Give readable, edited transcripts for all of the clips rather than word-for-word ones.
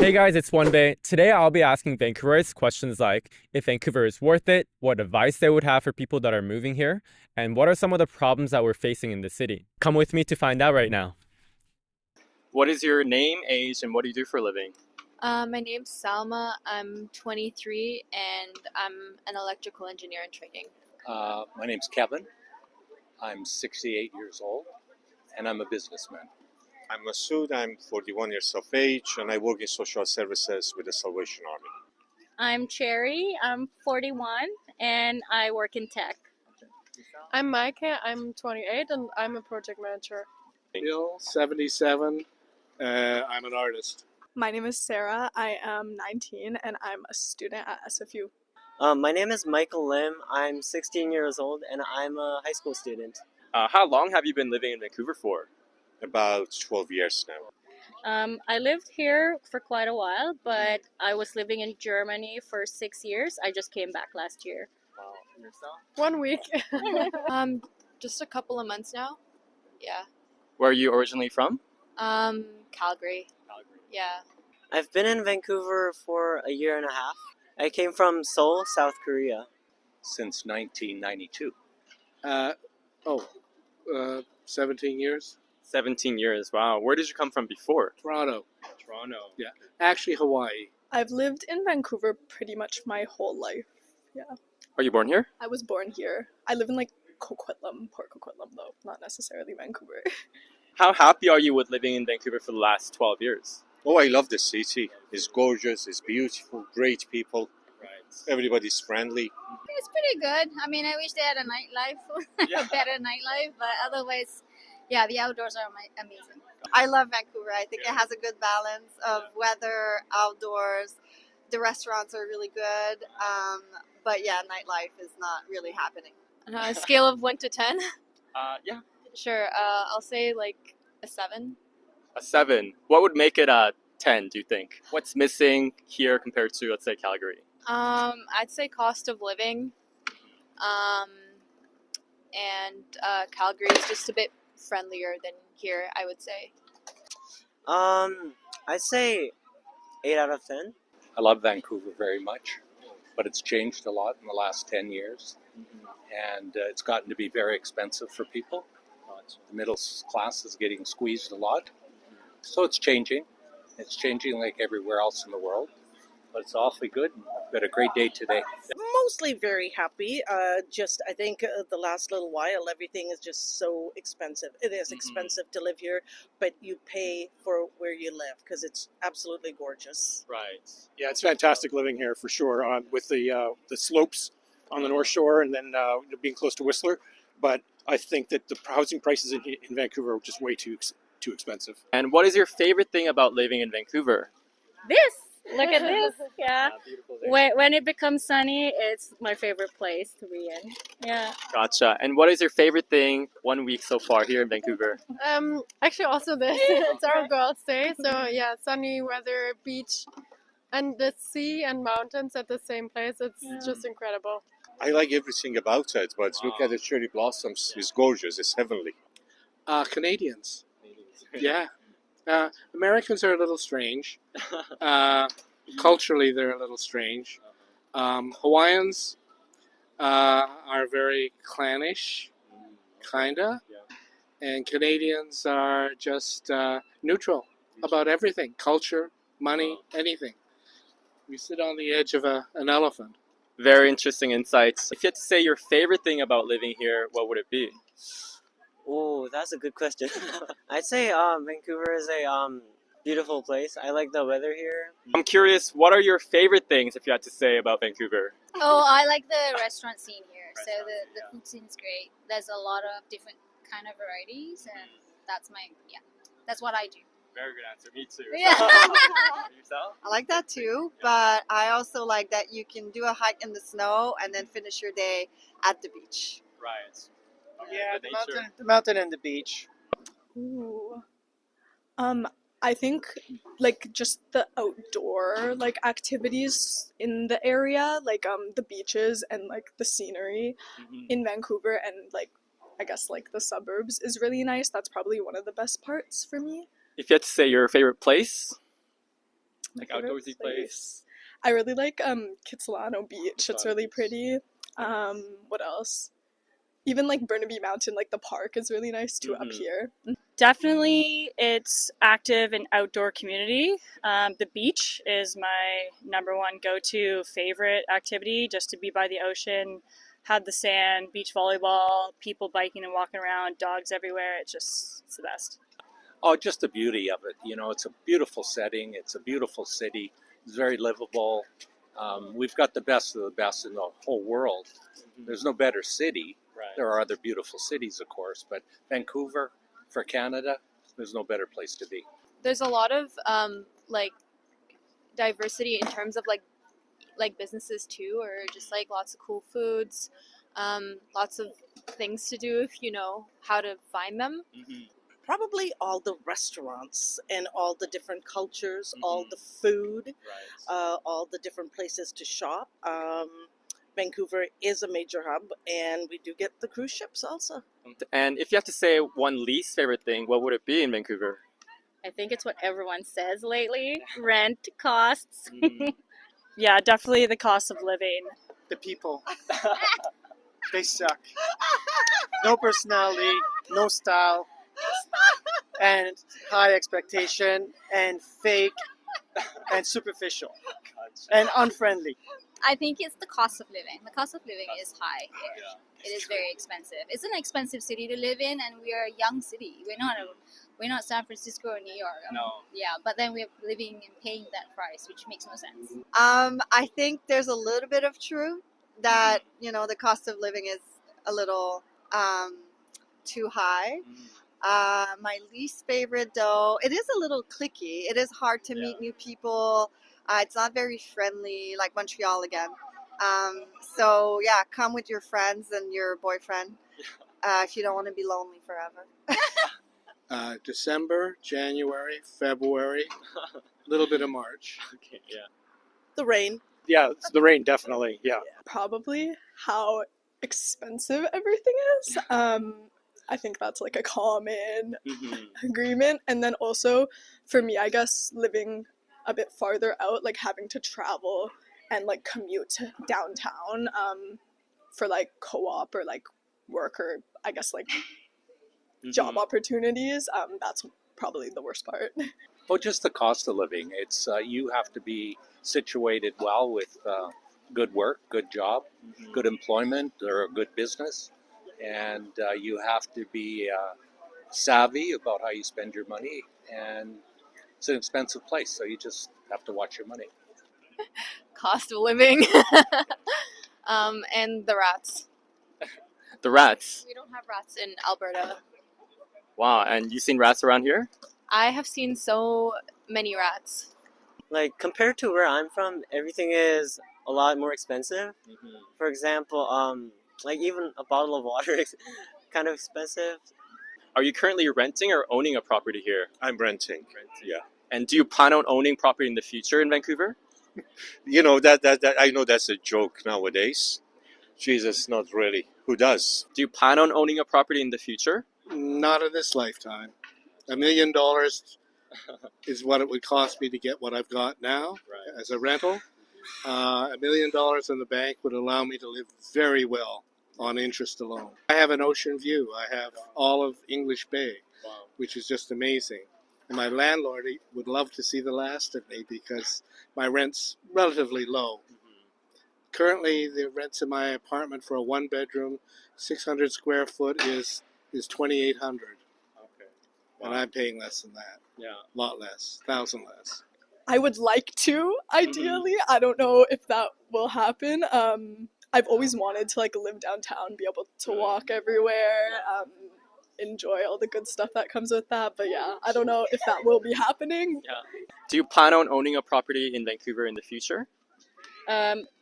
Hey guys, it's One Bay. Today I'll be asking Vancouverites questions like if Vancouver is worth it, what advice they would have for people that are moving here, and what are some of the problems that we're facing in the city. Come with me to find out right now. What is your name, age, and what do you do for a living? My name's Salma. I'm 23 and I'm an electrical engineer in training. My name's Kevin. I'm 68 years old, and I'm a businessman. I'm Masood, I'm 41 years of age, and I work in social services with the Salvation Army. I'm Cherry, I'm 41, and I work in tech. I'm Micah, I'm 28, and I'm a project manager. Bill, 77, I'm an artist. My name is Sarah, I am 19, and I'm a student at SFU. My name is Michael Lim, I'm 16 years old, and I'm a high school student. How long have you been living in Vancouver for? About 12 years now. I lived here for quite a while, but I was living in Germany for 6 years. I just came back last year. Wow. And yourself? 1 week. Just a couple of months now. Yeah. Where are you originally from? Calgary. Yeah. I've been in Vancouver for a year and a half. I came from Seoul, South Korea. Since 1992. 17 years. 17 years. Wow. Where did you come from before? Toronto. Toronto. Yeah. Actually, Hawaii. I've lived in Vancouver pretty much my whole life. Yeah. Are you born here? I was born here. I live in Coquitlam, Port Coquitlam though, not necessarily Vancouver. How happy are you with living in Vancouver for the last 12 years? Oh, I love the city. It's gorgeous, it's beautiful, great people. Right. Everybody's friendly. It's pretty good. I mean, I wish they had a nightlife, Yeah. a better nightlife, but otherwise, yeah, the outdoors are amazing. I love Vancouver. I think it has a good balance of weather, outdoors. The restaurants are really good. But yeah, nightlife is not really happening. A scale of 1 to 10? Yeah. Sure. I'll say a 7. A 7. What would make it a 10, do you think? What's missing here compared to, let's say, Calgary? I'd say cost of living. And Calgary is just a bit friendlier than here, I would say. I'd say 8 out of 10. I love Vancouver very much, but it's changed a lot in the last 10 years. And it's gotten to be very expensive for people. The middle class is getting squeezed a lot. So it's changing. It's changing like everywhere else in the world. But it's awfully good. I've got a great day today. Mostly very happy. I think the last little while, everything is just so expensive. It is expensive to live here, but you pay for where you live because it's absolutely gorgeous. Right. Yeah, it's fantastic living here for sure. With the slopes on the North Shore and then being close to Whistler. But I think that the housing prices in Vancouver are just way too expensive. And what is your favorite thing about living in Vancouver? This! Look at this. Yeah. When it becomes sunny, it's my favorite place to be in. Yeah. Gotcha. And what is your favorite thing 1 week so far here in Vancouver? Actually, also this. It's our girls' day, so yeah, sunny weather, beach, and the sea and mountains at the same place. It's just incredible. I like everything about it, but look at the cherry blossoms. It's gorgeous, it's heavenly. Canadians. Yeah. Americans are a little strange. Culturally, they're a little strange. Hawaiians are very clannish, kinda. And Canadians are just neutral about everything. Culture, money, anything. We sit on the edge of an elephant. Very interesting insights. If you had to say your favorite thing about living here, what would it be? Oh, that's a good question. I'd say Vancouver is a beautiful place. I like the weather here. I'm curious, what are your favorite things, if you had to say, about Vancouver? Oh, I like the restaurant scene here. So the food scene's great. There's a lot of different kind of varieties, and that's what I do. Very good answer. Me too. Yeah. Yourself? I like that too, but I also like that you can do a hike in the snow and then finish your day at the beach. Right. Yeah, the mountain and the beach. Ooh. I think just the outdoor activities in the area, the beaches and the scenery in Vancouver and I guess the suburbs is really nice. That's probably one of the best parts for me. If you had to say your favorite place? Like favorite outdoorsy place? I really like Kitsilano Beach. It's really pretty. What else? Even like Burnaby Mountain, like the park is really nice too up here. Definitely, it's active and outdoor community. The beach is my number one go-to favorite activity, just to be by the ocean, have the sand, beach volleyball, people biking and walking around, dogs everywhere. It's the best. Oh, just the beauty of it. You know, it's a beautiful setting. It's a beautiful city. It's very livable. We've got the best of the best in the whole world. There's no better city. Right. There are other beautiful cities, of course, but Vancouver, for Canada, there's no better place to be. There's a lot of like diversity in terms of like businesses too, or just like lots of cool foods, lots of things to do if you know how to find them. Probably all the restaurants and all the different cultures, all the food, all the different places to shop. Vancouver is a major hub, and we do get the cruise ships also. And if you have to say one least favorite thing, what would it be in Vancouver? I think it's what everyone says lately. Rent costs. Yeah, definitely the cost of living. The people. They suck. No personality, no style, and high expectation, and fake, and superficial, and unfriendly. I think it's the cost of living. The cost of living is high here. It is very expensive. It's an expensive city to live in, and we are a young city. We're not San Francisco or New York. No. Yeah, but then we're living and paying that price, which makes no sense. I think there's a little bit of truth that, you know, the cost of living is a little too high. My least favorite, though, it is a little cliquey. It is hard to meet new people. It's not very friendly, like Montreal again. So, yeah, come with your friends and your boyfriend if you don't want to be lonely forever. December, January, February, a little bit of March. Okay, yeah. The rain. Yeah, it's the rain, definitely. Yeah. Probably how expensive everything is. I think that's like a common agreement. And then also for me, I guess living a bit farther out, like having to travel and like commute to downtown for like co-op or like work or I guess like job opportunities. That's probably the worst part. Well, just the cost of living. It's you have to be situated well with good work, good job, good employment, or a good business. And you have to be savvy about how you spend your money. And it's an expensive place, so you just have to watch your money. Cost of living, and the rats. The rats? We don't have rats in Alberta. Wow, and you seen rats around here? I have seen so many rats. Like, compared to where I'm from, everything is a lot more expensive. For example, like even a bottle of water is kind of expensive. Are you currently renting or owning a property here? I'm renting. Yeah. And do you plan on owning property in the future in Vancouver? You know, that I know that's a joke nowadays. Jesus, not really. Who does? Do you plan on owning a property in the future? Not in this lifetime. $1 million is what it would cost me to get what I've got now as a rental. $1 million in the bank would allow me to live very well on interest alone. I have an ocean view. I have all of English Bay, which is just amazing. And my landlord would love to see the last of me because my rent's relatively low. Currently, the rents in my apartment for a one-bedroom, 600 square foot is $2,800. Okay. And I'm paying less than that. Yeah. A lot less. 1,000 less. I would like to, ideally. I don't know if that will happen. I've always wanted to like live downtown, be able to walk everywhere, enjoy all the good stuff that comes with that. But yeah, I don't know if that will be happening. Yeah. Do you plan on owning a property in Vancouver in the future?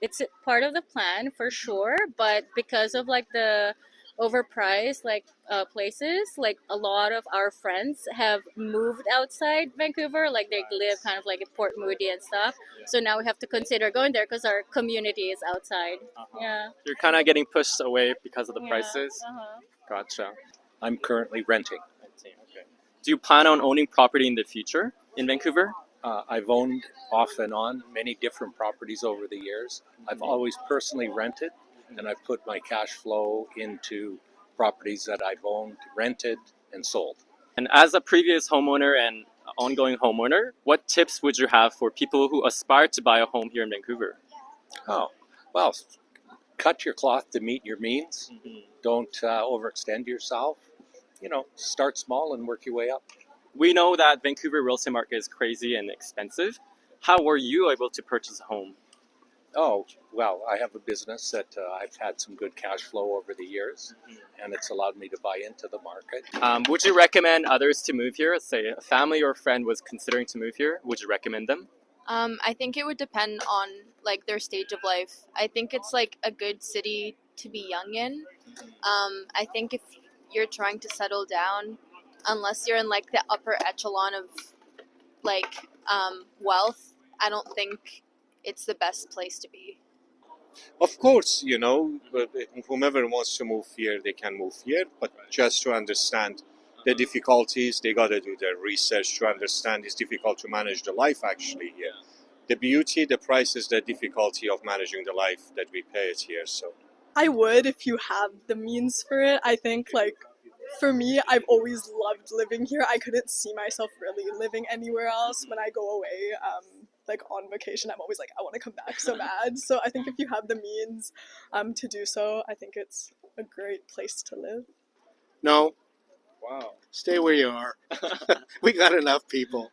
It's part of the plan for sure, but because of like the overpriced like places, like a lot of our friends have moved outside Vancouver, like they live kind of like in Port Moody and stuff. So now we have to consider going there because our community is outside. Yeah. You're kind of getting pushed away because of the prices? Gotcha. I'm currently renting. Do you plan on owning property in the future in Vancouver? I've owned off and on many different properties over the years. I've always personally rented, and I've put my cash flow into properties that I've owned, rented, and sold. And as a previous homeowner and ongoing homeowner, what tips would you have for people who aspire to buy a home here in Vancouver? Oh, well, cut your cloth to meet your means. Don't overextend yourself. Start small and work your way up. We know that Vancouver real estate market is crazy and expensive. How were you able to purchase a home? Oh, well, I have a business that I've had some good cash flow over the years, and it's allowed me to buy into the market. Would you recommend others to move here? Say a family or a friend was considering to move here. Would you recommend them? I think it would depend on like their stage of life. I think it's like a good city to be young in. I think if you're trying to settle down, unless you're in like the upper echelon of like wealth, I don't think it's the best place to be. Of course, but whomever wants to move here, they can move here, but just to understand the difficulties, they got to do their research to understand it's difficult to manage the life actually here. The beauty, the price is the difficulty of managing the life that we pay it here. So I would if you have the means for it. I think like for me, I've always loved living here. I couldn't see myself really living anywhere else. When I go away, like on vacation, I'm always like, I want to come back so bad. So I think if you have the means to do so, I think it's a great place to live. No, Wow. stay where you are. We got enough people.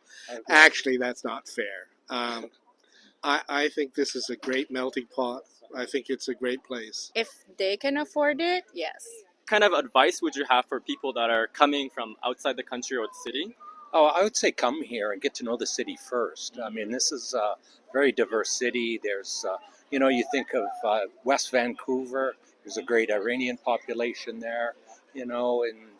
Actually, that's not fair. I think this is a great melting pot. I think it's a great place. If they can afford it, yes. What kind of advice would you have for people that are coming from outside the country or the city? Oh, I would say come here and get to know the city first. I mean, this is a very diverse city. There's, you think of West Vancouver, there's a great Iranian population there. In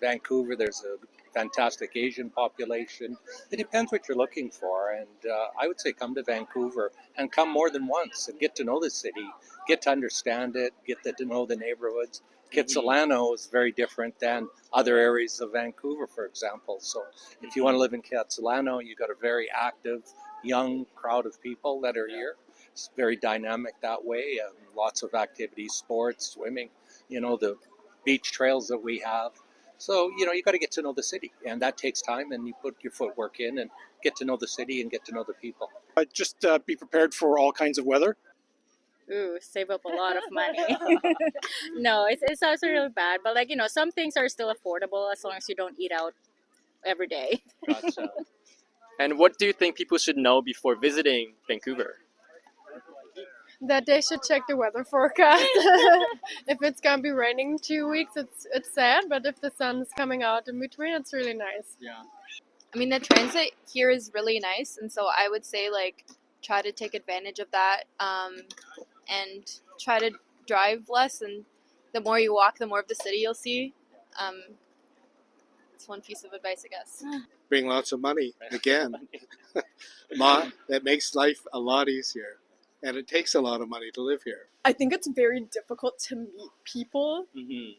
Vancouver, there's a fantastic Asian population. It depends what you're looking for. And I would say come to Vancouver and come more than once and get to know the city, get to understand it, get to know the neighborhoods. Kitsilano is very different than other areas of Vancouver, for example. So if you want to live in Kitsilano, you've got a very active, young crowd of people that are here. It's very dynamic that way. Lots of activities, sports, swimming, the beach trails that we have. So, you got to get to know the city, and that takes time, and you put your footwork in and get to know the city and get to know the people. Just be prepared for all kinds of weather. Ooh, save up a lot of money. No, it sounds really bad, but some things are still affordable as long as you don't eat out every day. Gotcha. And what do you think people should know before visiting Vancouver? That they should check the weather forecast. If it's gonna be raining 2 weeks, it's sad. But if the sun's coming out in between, it's really nice. Yeah. I mean, the transit here is really nice, and so I would say like try to take advantage of that, and try to drive less. And the more you walk, the more of the city you'll see. It's one piece of advice, I guess. Bring lots of money again. That makes life a lot easier. And it takes a lot of money to live here. I think it's very difficult to meet people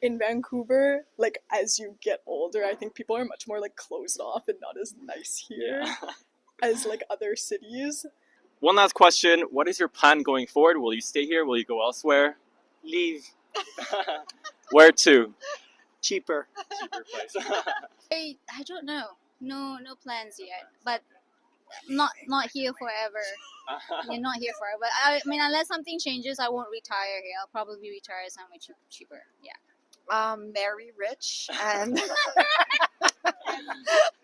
in Vancouver. Like as you get older, I think people are much more like closed off and not as nice here as like other cities. One last question. What is your plan going forward? Will you stay here? Will you go elsewhere? Leave. Where to? Cheaper. Cheaper place. I don't know. No plans yet. But not here forever. You're not here forever. But I mean, unless something changes, I won't retire here. I'll probably retire somewhere cheaper. Yeah. Marry rich and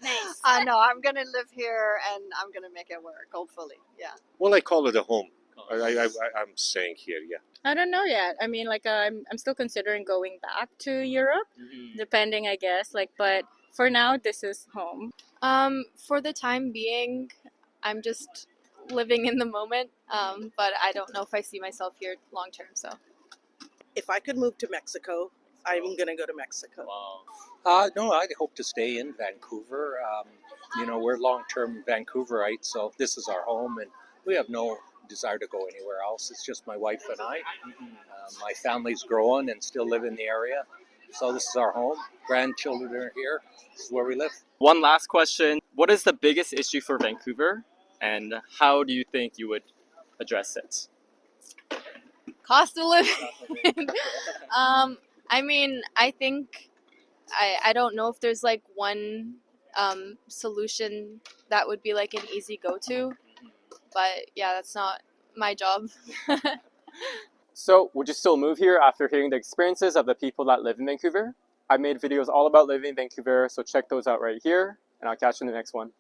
Nice. no, I'm gonna live here and I'm gonna make it work. Hopefully, yeah. well, I call it a home. I'm staying here, yeah. I don't know yet. I mean, I'm still considering going back to Europe, depending, I guess. But for now, this is home. For the time being, I'm just living in the moment, but I don't know if I see myself here long term. So, If I could move to Mexico, I'm going to go to Mexico. Wow. No, I hope to stay in Vancouver. We're long-term Vancouverites, so this is our home, and we have no desire to go anywhere else. It's just my wife and I. My family's growing and still live in the area, so this is our home. Grandchildren are here. This is where we live. One last question. What is the biggest issue for Vancouver? and how do you think you would address it? Cost of living. I mean, I think I don't know if there's like one solution that would be like an easy go-to, but yeah, that's not my job. So, would you still move here after hearing the experiences of the people that live in Vancouver? I've made videos all about living in Vancouver, so check those out right here, and I'll catch you in the next one.